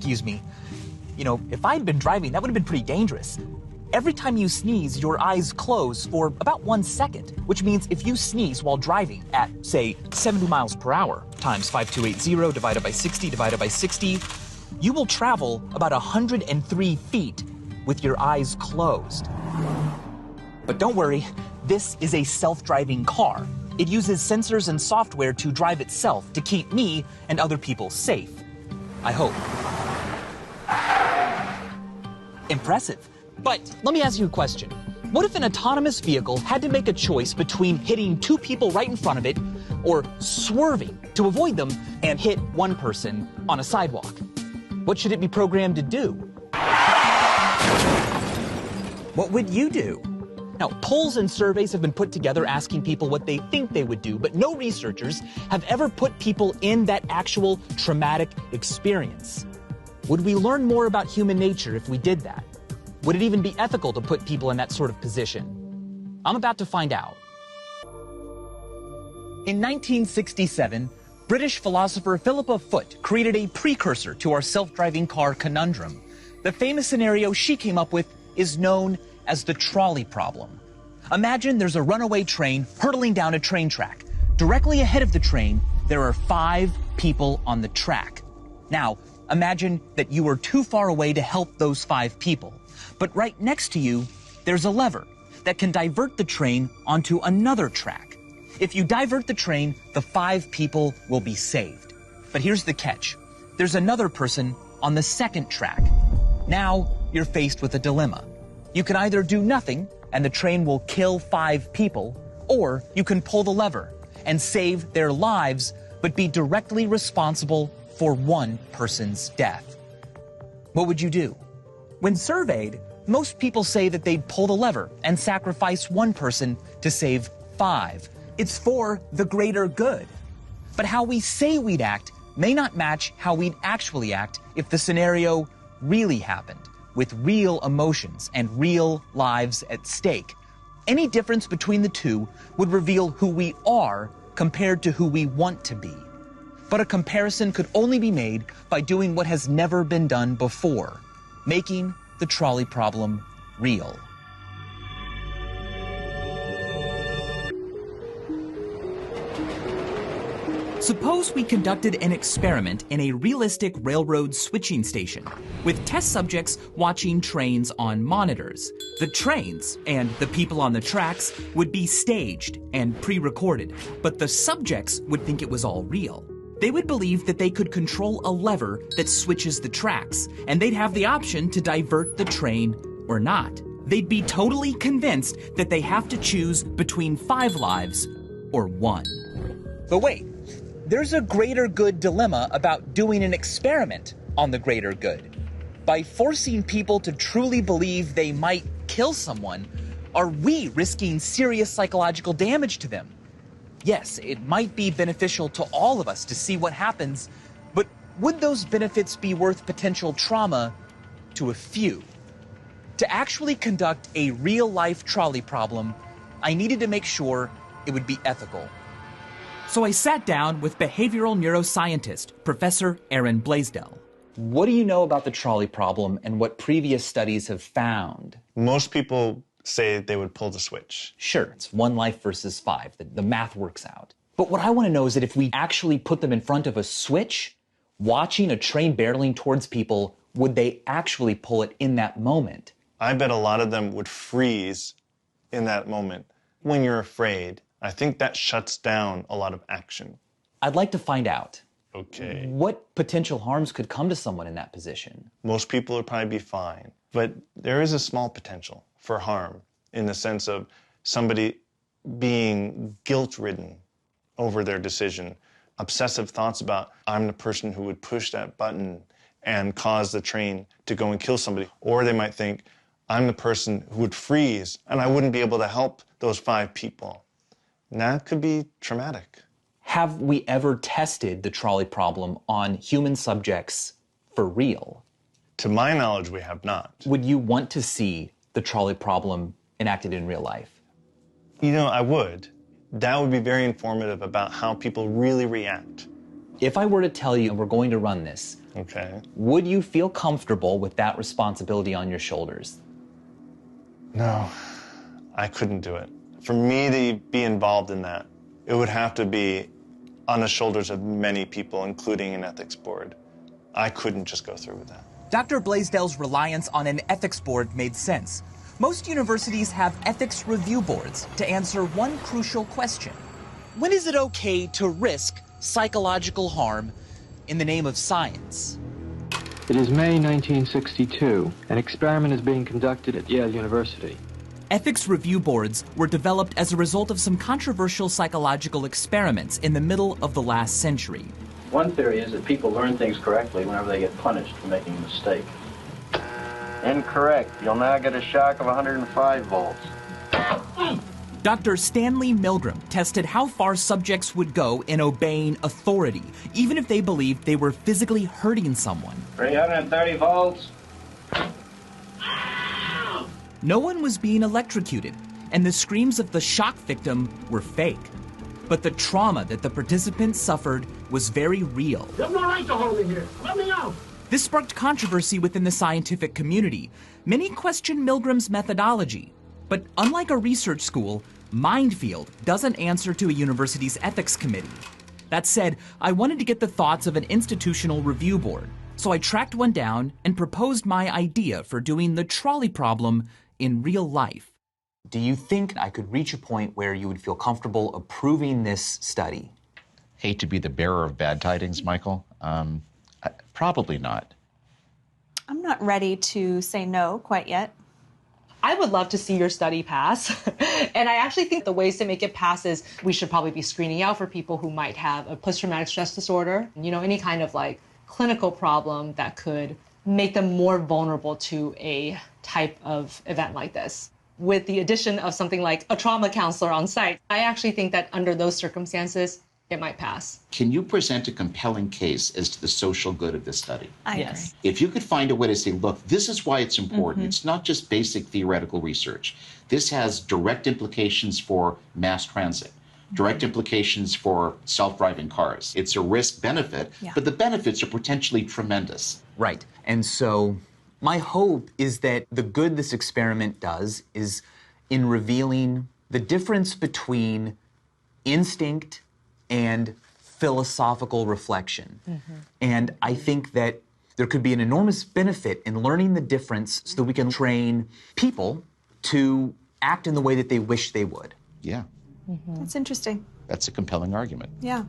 excuse me. You know, if I'd been driving, that would have been pretty dangerous. Every time you sneeze, your eyes close for about 1 second, which means if you sneeze while driving at, say, 70 miles per hour times 5280 divided by 60 divided by 60, you will travel about 103 feet with your eyes closed. But don't worry, this is a self-driving car. It uses sensors and software to drive itself to keep me and other people safe. I hope. Impressive. But let me ask you a question. What if an autonomous vehicle had to make a choice between hitting 2 people right in front of it or swerving to avoid them and hit 1 person on a sidewalk? What should it be programmed to do? What would you do? Now, polls and surveys have been put together asking people what they think they would do, but no researchers have ever put people in that actual traumatic experience. Would we learn more about human nature if we did that? Would it even be ethical to put people in that sort of position? I'm about to find out. In 1967, British philosopher Philippa Foot created a precursor to our self-driving car conundrum. The famous scenario she came up with is known as the trolley problem. Imagine there's a runaway train hurtling down a train track. Directly ahead of the train, there are 5 people on the track. Now, imagine that you are too far away to help those 5 people. But right next to you, there's a lever that can divert the train onto another track. If you divert the train, the 5 people will be saved. But here's the catch. There's another person on the second track. Now, you're faced with a dilemma. You can either do nothing and the train will kill 5 people, or you can pull the lever and save their lives, but be directly responsible for 1 person's death. What would you do? When surveyed, most people say that they'd pull the lever and sacrifice 1 person to save 5. It's for the greater good. But how we say we'd act may not match how we'd actually act if the scenario really happened, with real emotions and real lives at stake. Any difference between the two would reveal who we are compared to who we want to be. But a comparison could only be made by doing what has never been done before, making the trolley problem real. Suppose we conducted an experiment in a realistic railroad switching station, with test subjects watching trains on monitors. The trains and the people on the tracks would be staged and pre-recorded, but the subjects would think it was all real. They would believe that they could control a lever that switches the tracks, and they'd have the option to divert the train or not. They'd be totally convinced that they have to choose between 5 lives or 1. But wait. There's a greater good dilemma about doing an experiment on the greater good. By forcing people to truly believe they might kill someone, are we risking serious psychological damage to them? Yes, it might be beneficial to all of us to see what happens, but would those benefits be worth potential trauma to a few? To actually conduct a real-life trolley problem, I needed to make sure it would be ethical. So I sat down with behavioral neuroscientist, Professor Aaron Blaisdell. What do you know about the trolley problem and what previous studies have found? Most people say they would pull the switch. Sure, it's 1 life versus 5. The math works out. But what I want to know is that if we actually put them in front of a switch, watching a train barreling towards people, would they actually pull it in that moment? I bet a lot of them would freeze in that moment. When you're afraid, I think that shuts down a lot of action. I'd like to find out. Okay. What potential harms could come to someone in that position? Most people would probably be fine, but there is a small potential for harm in the sense of somebody being guilt-ridden over their decision, obsessive thoughts about, I'm the person who would push that button and cause the train to go and kill somebody. Or they might think, I'm the person who would freeze and I wouldn't be able to help those 5 people. And that could be traumatic. Have we ever tested the trolley problem on human subjects for real? To my knowledge, we have not. Would you want to see the trolley problem enacted in real life? You know, I would. That would be very informative about how people really react If I were to tell you we're going to run this, Okay. would you feel comfortable with that responsibility on your shoulders? No, I couldn't do it. For me to be involved in that, it would have to be on the shoulders of many people, including an ethics board. I couldn't just go through with that. Dr. Blaisdell's reliance on an ethics board made sense. Most universities have ethics review boards to answer one crucial question. When is it okay to risk psychological harm in the name of science? It is May 1962. An experiment is being conducted at Yale University. Ethics review boards were developed as a result of some controversial psychological experiments in the middle of the last century. One theory is that people learn things correctly whenever they get punished for making a mistake. Incorrect. You'll now get a shock of 105 volts. Dr. Stanley Milgram tested how far subjects would go in obeying authority, even if they believed they were physically hurting someone. 330 volts. No one was being electrocuted, and the screams of the shock victim were fake. But the trauma that the participants suffered was very real. You have no right to hold me here. Let me out. This sparked controversy within the scientific community. Many questioned Milgram's methodology. But unlike a research school, Mindfield doesn't answer to a university's ethics committee. That said, I wanted to get the thoughts of an institutional review board, so I tracked one down and proposed my idea for doing the trolley problem in real life. Do you think I could reach a point where you would feel comfortable approving this study? Hate to be the bearer of bad tidings, Michael. Probably not. I'm not ready to say no quite yet. I would love to see your study pass. And I actually think the ways to make it pass is we should probably be screening out for people who might have a post-traumatic stress disorder, you know, any kind of like clinical problem that could make them more vulnerable to a type of event like this. With the addition of something like a trauma counselor on site, I actually think that under those circumstances, it might pass. Can you present a compelling case as to the social good of this study? I Yes. agree. If you could find a way to say, look, this is why it's important. It's not just basic theoretical research. This has direct implications for mass transit, direct implications for self-driving cars. It's a risk-benefit, but the benefits are potentially tremendous. Right. And so my hope is that the good this experiment does is in revealing the difference between instinct and philosophical reflection. And I think that there could be an enormous benefit in learning the difference so that we can train people to act in the way that they wish they would. Yeah, That's interesting. that's a compelling argument. Yeah.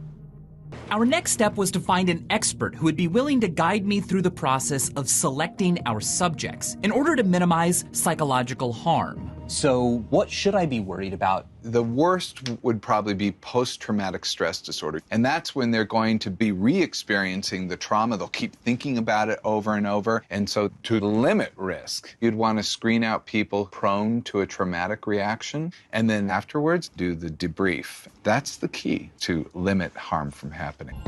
Our next step was to find an expert who would be willing to guide me through the process of selecting our subjects in order to minimize psychological harm. So what should I be worried about? The worst would probably be post-traumatic stress disorder. And that's when they're going to be re-experiencing the trauma. They'll keep thinking about it over and over. And so to limit risk, you'd want to screen out people prone to a traumatic reaction. And then afterwards, do the debrief. That's the key to limit harm from happening.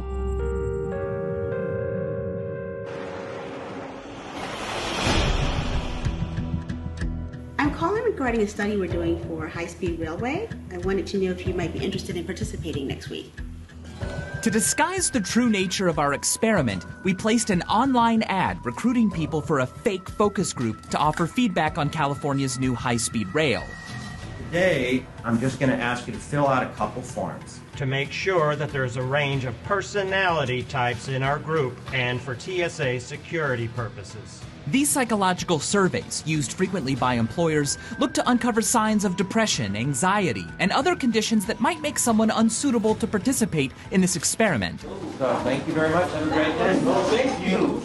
I'm calling regarding a study we're doing for high-speed railway. I wanted to know if you might be interested in participating next week. To disguise the true nature of our experiment, we placed an online ad recruiting people for a fake focus group to offer feedback on California's new high-speed rail. Today, I'm just going to ask you to fill out a couple forms to make sure that there's a range of personality types in our group and for TSA security purposes. These psychological surveys, used frequently by employers, look to uncover signs of depression, anxiety, and other conditions that might make someone unsuitable to participate in this experiment. So, thank you very much. Have a great day. Well, thank you.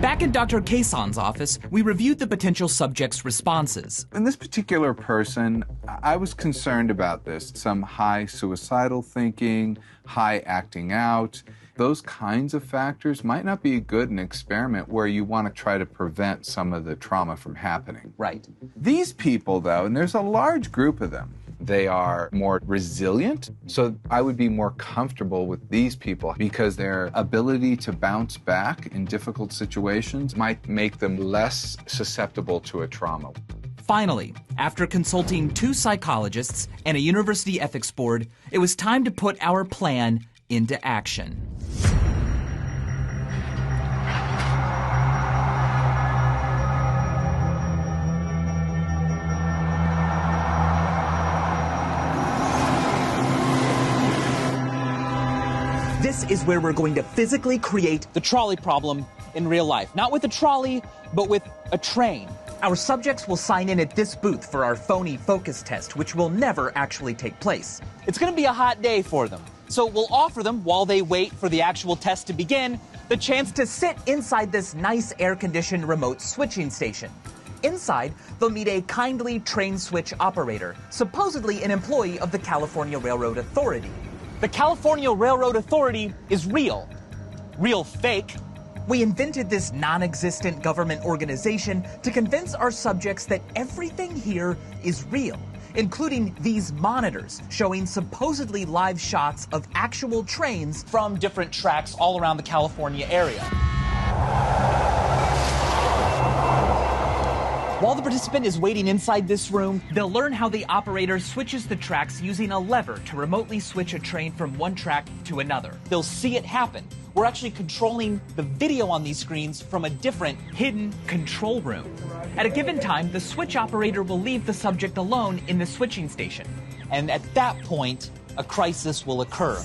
Back in Dr. Kason's office, we reviewed the potential subjects' responses. In this particular person, I was concerned about this. Some high suicidal thinking, high acting out. Those kinds of factors might not be good in an experiment where you want to try to prevent some of the trauma from happening. Right. These people, though, and there's a large group of them, they are more resilient. So I would be more comfortable with these people because their ability to bounce back in difficult situations might make them less susceptible to a trauma. Finally, after consulting 2 psychologists and a university ethics board, it was time to put our plan into action. This is where we're going to physically create the trolley problem in real life. Not with a trolley, but with a train. Our subjects will sign in at this booth for our phony focus test, which will never actually take place. It's going to be a hot day for them. So we'll offer them, while they wait for the actual test to begin, the chance to sit inside this nice air-conditioned remote switching station. Inside, they'll meet a kindly train switch operator, supposedly an employee of the California Railroad Authority. The California Railroad Authority is real. Real fake. We invented this non-existent government organization to convince our subjects that everything here is real, including these monitors showing supposedly live shots of actual trains from different tracks all around the California area. While the participant is waiting inside this room, they'll learn how the operator switches the tracks using a lever to remotely switch a train from one track to another. They'll see it happen. We're actually controlling the video on these screens from a different, hidden control room. At a given time, the switch operator will leave the subject alone in the switching station. And at that point, a crisis will occur.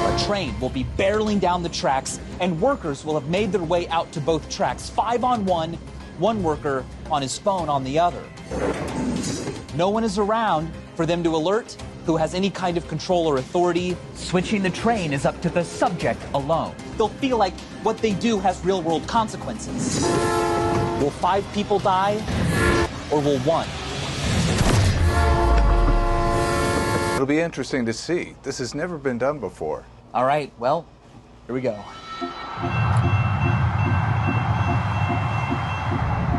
A train will be barreling down the tracks, and workers will have made their way out to both tracks, 5 on one worker on his phone on the other. No one is around for them to alert who has any kind of control or authority. Switching the train is up to the subject alone. They'll feel like what they do has real-world consequences. Will 5 people die, or will 1? It'll be interesting to see. This has never been done before. All right, well, here we go.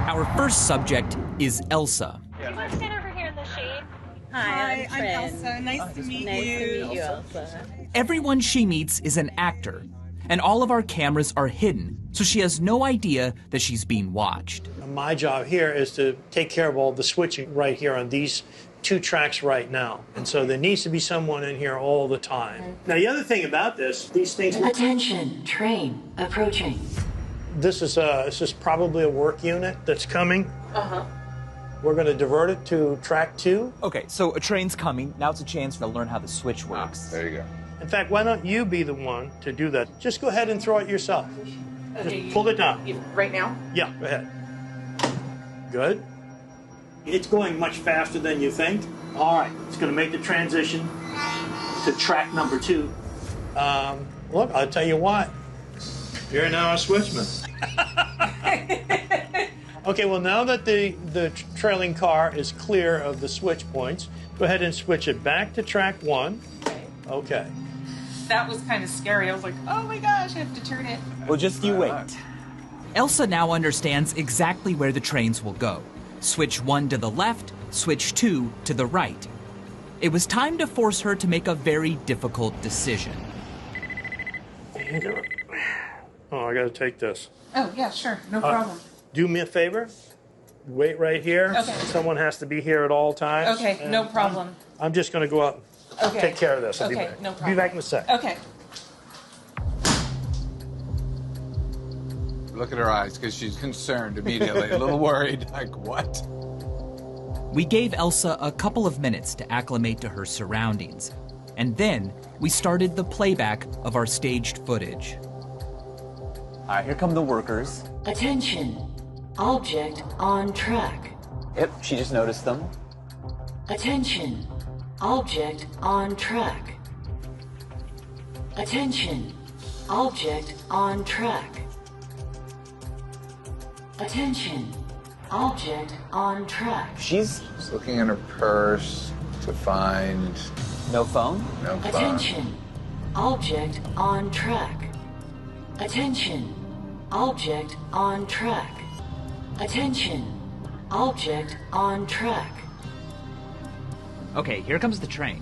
Our first subject is Elsa. You want to sit over here in the shade? Hi, I'm Elsa. Nice to meet you. Nice to meet you, Elsa. Everyone she meets is an actor, and all of our cameras are hidden, so she has no idea that she's being watched. My job here is to take care of all the switching right here on these 2 tracks right now. And so there needs to be someone in here all the time. Now, the other thing about this, these things... Attention, train approaching. This is probably a work unit that's coming. We're going to divert it to track 2. Okay, so a train's coming. Now it's a chance to learn how the switch works. There you go. In fact, why don't you be the one to do that? Just go ahead and throw it yourself. Just pull it down. Right now? Yeah, go ahead. Good. It's going much faster than you think. All right, it's going to make the transition to track number 2. Look, I'll tell you what. You're now a switchman. Okay, well, now that the trailing car is clear of the switch points, go ahead and switch it back to track 1. Okay. That was kind of scary. I was like, oh my gosh, I have to turn it. Well, just you wait. Elsa now understands exactly where the trains will go. Switch 1 to the left, switch 2 to the right. It was time to force her to make a very difficult decision. Oh, I got to take this. Oh, yeah, sure. No problem. Do me a favor. Wait right here. Okay. Someone has to be here at all times. Okay, no problem. I'm just going to go out and take care of this. I'll Okay, be back. no problem. Be back in a sec. Okay. Look at her eyes, because she's concerned immediately, a little worried, like, what? We gave Elsa a couple of minutes to acclimate to her surroundings, and then we started the playback of our staged footage. All right, here come the workers. Attention, object on track. Yep, she just noticed them. Attention, object on track. Attention, object on track. Attention, object on track. She's looking in her purse to find... No phone? No phone. Attention, object on track. Attention, object on track. Attention, object on track. Okay, here comes the train.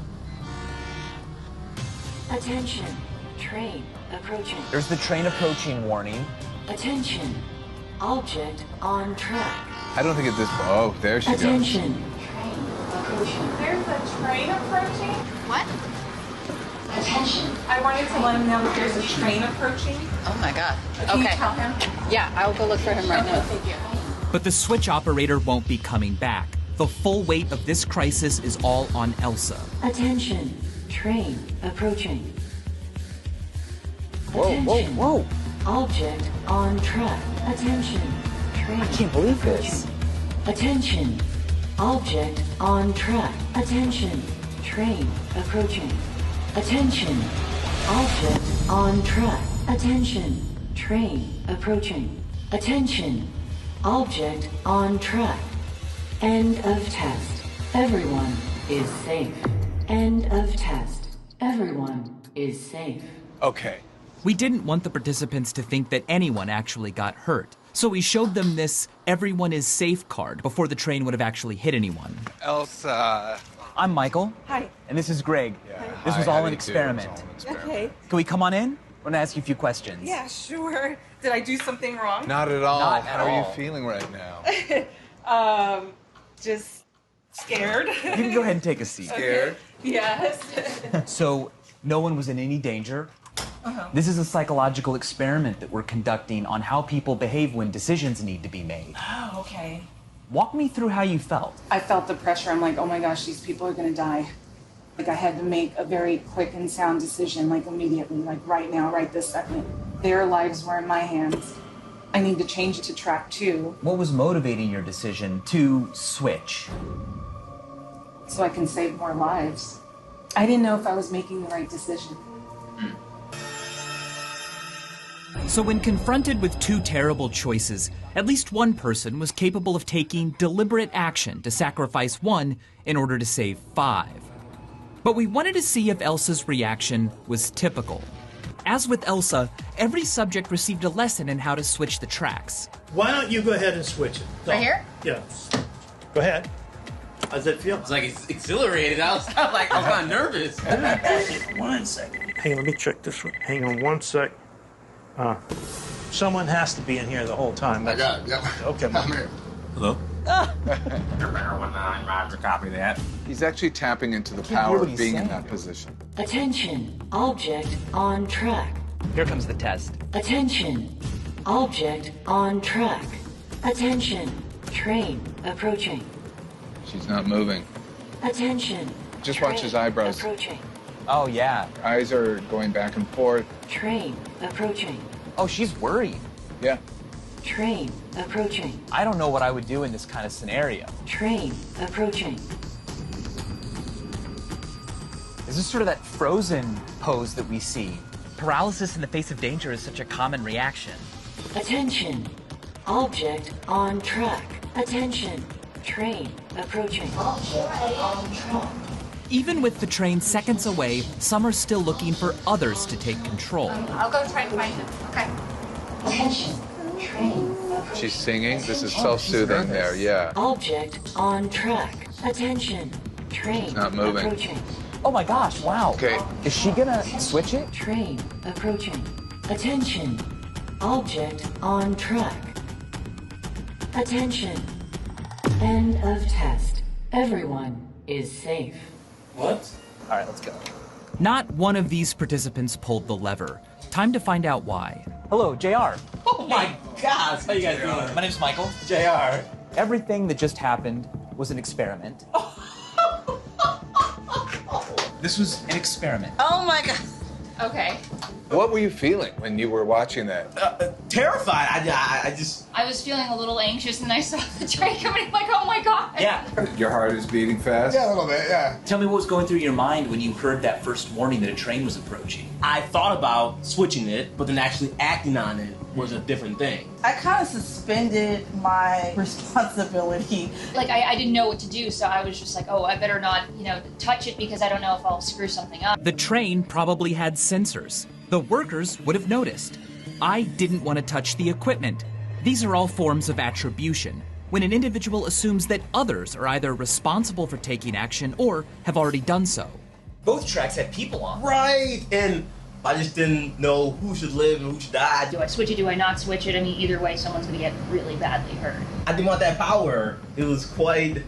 Attention, train approaching. There's the train approaching warning. Attention, object on track. I don't think at this... Oh, there she goes. Attention, train approaching. There's a train approaching. What? Attention. I wanted to let him know that there's a train approaching. Oh my God. Can you tell him? Yeah, I'll go look for him right now. Thank you. But the switch operator won't be coming back. The full weight of this crisis is all on Elsa. Attention. Train approaching. Whoa, Attention. whoa, whoa. Object on track. Attention. Train. I can't believe this. Attention. Object on track. Attention. Train approaching. Attention. Object on track. Attention. Train approaching. Attention. Object on track. End of test. Everyone is safe. End of test. Everyone is safe. Okay. We didn't want the participants to think that anyone actually got hurt. So we showed them this everyone is safe card before the train would have actually hit anyone. Elsa. I'm Michael. Hi. And this is Greg. Yeah. This was Hi, all how an do you do? experiment. It's all an experiment. Okay. Can we come on in? I want to ask you a few questions. Yeah, sure. Did I do something wrong? Not at all. Not at How are you all. feeling right now? Just scared. You can go ahead and take a seat. Scared? Yes. So, no one was in any danger. This is a psychological experiment that we're conducting on how people behave when decisions need to be made. Oh, okay. Walk me through how you felt. I felt the pressure. I'm like, oh my gosh, these people are gonna die. Like I had to make a very quick and sound decision, like immediately, like right now, right this second. Their lives were in my hands. I need to change it to track 2 What was motivating your decision to switch? so I can save more lives. I didn't know if I was making the right decision. So when confronted with two terrible choices, at least one person was capable of taking deliberate action to sacrifice one in order to save 5. But we wanted to see if Elsa's reaction was typical. As with Elsa, every subject received a lesson in how to switch the tracks. Why don't you go ahead and switch it? Right here? Yes. Go ahead. How does it feel? It's like it's exhilarated. I was like, I was kind of nervous. 1 second. Hey, let me check this one. Hang on 1 sec. Someone has to be in here the whole time. I got it. Yep. Okay, I'm here. Hello? Copy that. He's actually tapping into the power of being in that position. Attention. Object on track. Here comes the test. Attention. Object on track. Attention. Train approaching. She's not moving. Attention. Just watch his eyebrows. Approaching. Oh, yeah. Eyes are going back and forth. Train approaching. Oh, she's worried. Yeah. Train approaching. I don't know what I would do in this kind of scenario. Train approaching. This is sort of that frozen pose that we see. Paralysis in the face of danger is such a common reaction. Attention. Object on track. Attention. Train approaching. Object on track. Even with the train seconds away, some are still looking for others to take control. I'll go try and find him. Okay. Attention. Train. She's singing. This is self-soothing there, yeah. Object on track. Attention. Train Not moving. approaching. Oh my gosh, wow. Okay. Is she gonna switch it? Train approaching. Attention. Object on track. Attention. End of test. Everyone is safe. What? All right, let's go. Not one of these participants pulled the lever. Time to find out why. Hello, JR. Oh my gosh. How you guys doing? My name's Michael. JR. Everything that just happened was an experiment. This was an experiment. Oh my God. Okay. What were you feeling when you were watching that? Terrified. I just. I was feeling a little anxious and I saw the train coming. I'm like, oh my God. Yeah. Your heart is beating fast? Yeah, a little bit, yeah. Tell me what was going through your mind when you heard that first warning that a train was approaching. I thought about switching it, but then actually acting on it was a different thing. I kind of suspended my responsibility. Like, I didn't know what to do, so I was just like, oh, I better not, touch it because I don't know if I'll screw something up. The train probably had sensors. The workers would have noticed. I didn't want to touch the equipment. These are all forms of attribution, when an individual assumes that others are either responsible for taking action or have already done so. Both tracks had people on. Right, and I just didn't know who should live and who should die. Do I switch it? Do I not switch it? I mean, either way, someone's going to get really badly hurt. I didn't want that power. It was quite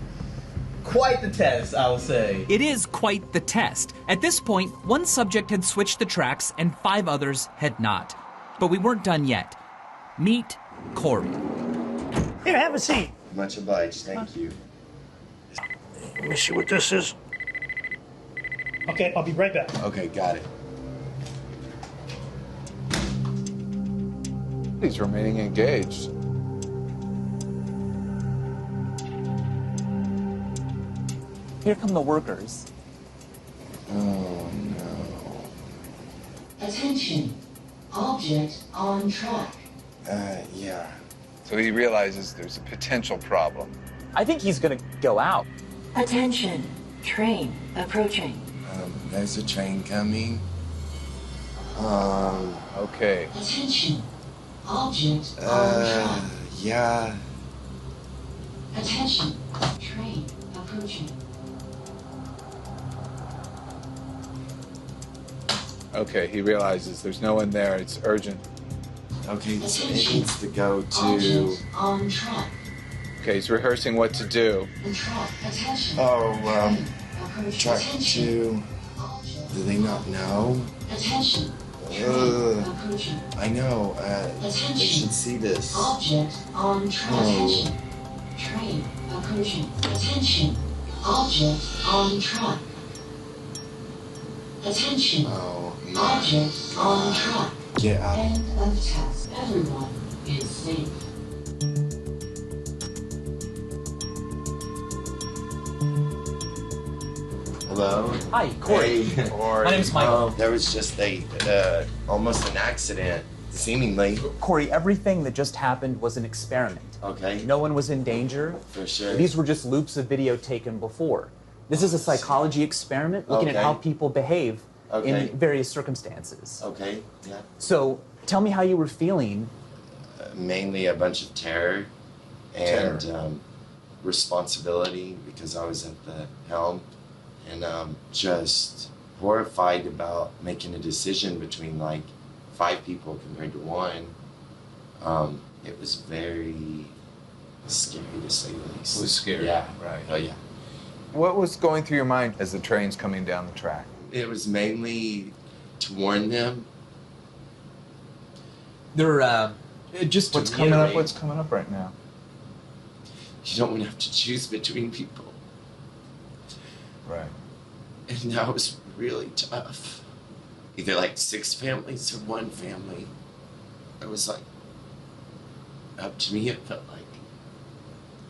quite the test, I will say. It is quite the test. At this point, one subject had switched the tracks and 5 others had not. But we weren't done yet. Meet Corey. Here, have a seat. Much obliged, thank you. Let me see what this is. Okay, I'll be right back. Okay, got it. He's remaining engaged. Here come the workers. Oh, no. Attention. Object on track. Yeah. So he realizes there's a potential problem. I think he's gonna go out. Attention. Train approaching. There's a train coming. Okay. Attention. Object on track. Yeah. Attention. Train approaching. Okay, he realizes there's no one there. It's urgent. Okay, so it needs to go to... Object on track. Okay, he's rehearsing what to do. Track. Attention. Oh, Train track to... Do they not know? Attention. Train approaching. I know. They should see this. Object on track. Attention. Train approaching. Attention. Object on track. Attention. Oh, my Object on track. Get out. End of test. Everyone is safe. Hello? Hi, Corey. Hey. My name's Michael. There was just almost an accident, seemingly. Corey, everything that just happened was an experiment. Okay. No one was in danger. For sure. These were just loops of video taken before. This is a psychology experiment looking at how people behave in various circumstances. Okay, yeah. So, tell me how you were feeling. Mainly a bunch of terror and responsibility because I was at the helm, and just horrified about making a decision between like 5 people compared to 1. It was very scary to say the least. It was scary. Yeah. Right. Oh yeah. What was going through your mind as the train's coming down the track? It was mainly to warn them. They're just What's coming up? What's coming up right now? You don't want to have to choose between people. Right. And that was really tough. Either like 6 families or 1 family. It was like, up to me, it felt like,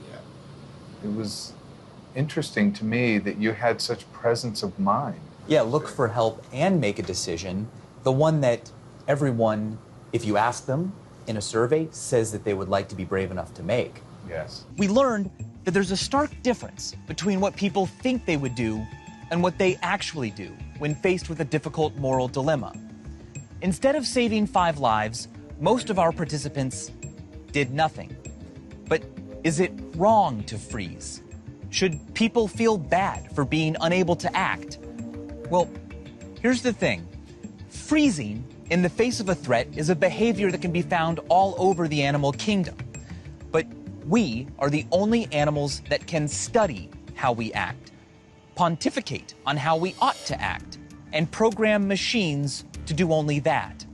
yeah. It was interesting to me that you had such presence of mind. Yeah, look for help and make a decision. The one that everyone, if you ask them in a survey, says that they would like to be brave enough to make. Yes. We learned that there's a stark difference between what people think they would do and what they actually do when faced with a difficult moral dilemma. Instead of saving 5 lives, most of our participants did nothing. But is it wrong to freeze? Should people feel bad for being unable to act? Well, here's the thing. Freezing in the face of a threat is a behavior that can be found all over the animal kingdom. But we are the only animals that can study how we act, pontificate on how we ought to act, and program machines to do only that.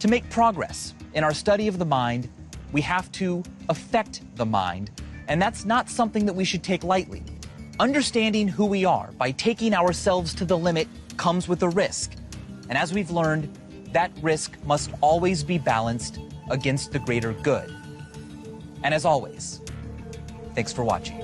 To make progress in our study of the mind, we have to affect the mind, and that's not something that we should take lightly. Understanding who we are by taking ourselves to the limit comes with a risk. And as we've learned, that risk must always be balanced against the greater good. And as always, thanks for watching.